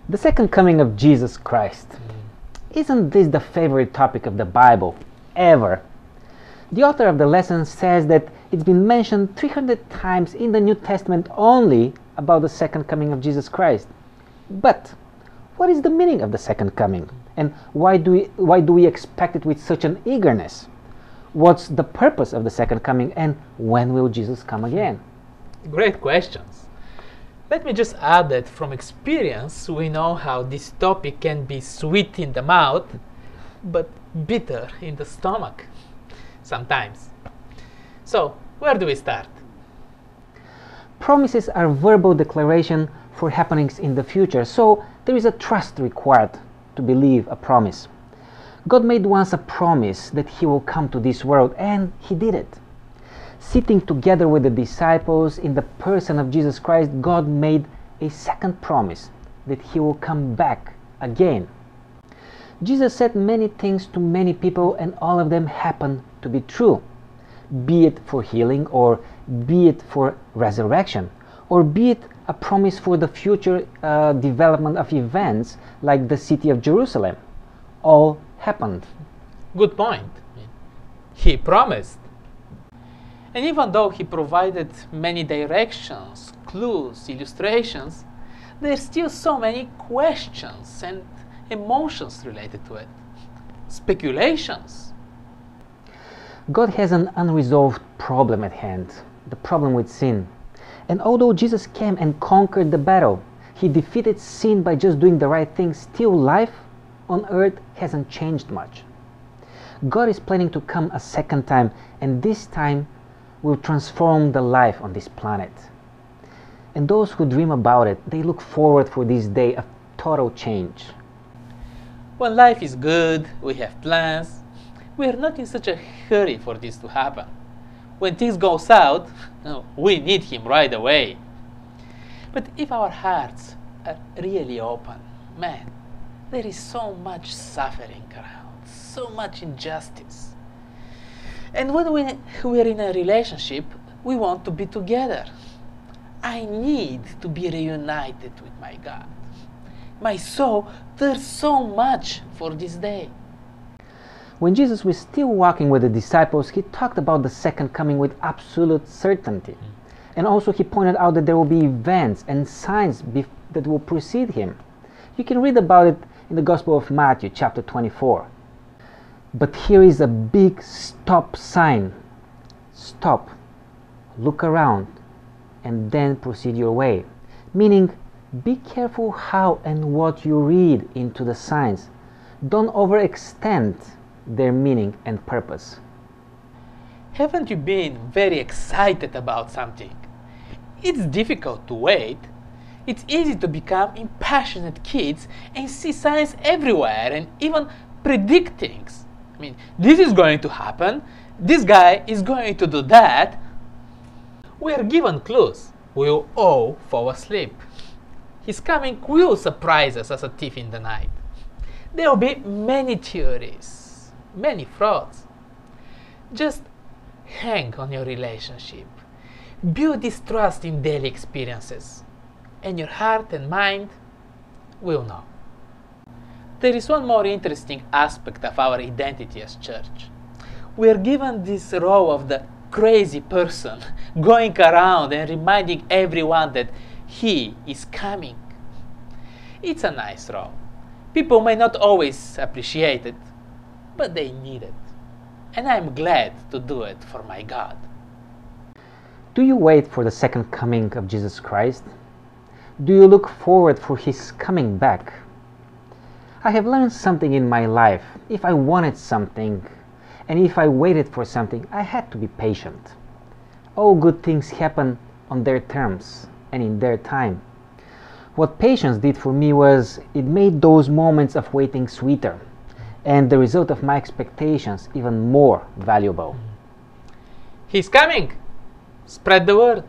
The second coming of Jesus Christ. Isn't this the favorite topic of the Bible ever? The author of the lesson says that it's been mentioned 300 times in the New Testament only about the second coming of Jesus Christ. But what is the meaning of the second coming? And why do we expect it with such an eagerness? What's the purpose of the second coming, and when will Jesus come again? Great questions. Let me just add that from experience we know how this topic can be sweet in the mouth but bitter in the stomach sometimes. So, where do we start? Promises are verbal declaration for happenings in the future, so there is a trust required to believe a promise. God made once a promise that He will come to this world, and He did it. Sitting together with the disciples in the person of Jesus Christ, God made a second promise that He will come back again. Jesus said many things to many people, and all of them happened to be true, be it for healing, or be it for resurrection, or be it a promise for the future development of events like the city of Jerusalem. All happened. Good point. He promised. And even though He provided many directions, clues, illustrations, there are still so many questions and emotions related to it. Speculations. God has an unresolved problem at hand, the problem with sin. And although Jesus came and conquered the battle, He defeated sin by just doing the right thing, still life on earth hasn't changed much. God is planning to come a second time, and this time will transform the life on this planet. And those who dream about it, they look forward for this day of total change. When life is good, we have plans, we are not in such a hurry for this to happen. When things go south, we need Him right away. But if our hearts are really open, man, there is so much suffering around, so much injustice. And when we're in a relationship, we want to be together. I need to be reunited with my God. My soul thirsts so much for this day. When Jesus was still walking with the disciples, He talked about the second coming with absolute certainty. And also He pointed out that there will be events and signs that will precede Him. You can read about it in the Gospel of Matthew, chapter 24. But here is a big stop sign. Stop, look around, and then proceed your way. Meaning, be careful how and what you read into the signs. Don't overextend their meaning and purpose. Haven't you been very excited about something? It's difficult to wait. It's easy to become impassionate kids and see signs everywhere and even predict things. I mean, this is going to happen, this guy is going to do that. We are given clues. We'll all fall asleep. His coming will surprise us as a thief in the night. There will be many theories, many frauds. Just hang on your relationship. Build this trust in daily experiences, and your heart and mind will know. There is one more interesting aspect of our identity as church. We are given this role of the crazy person going around and reminding everyone that He is coming. It's a nice role. People may not always appreciate it, but they need it. And I'm glad to do it for my God. Do you wait for the second coming of Jesus Christ? Do you look forward for His coming back? I have learned something in my life. If I wanted something, and if I waited for something, I had to be patient. All good things happen on their terms and in their time. What patience did for me was it made those moments of waiting sweeter, and the result of my expectations even more valuable. He's coming! Spread the word.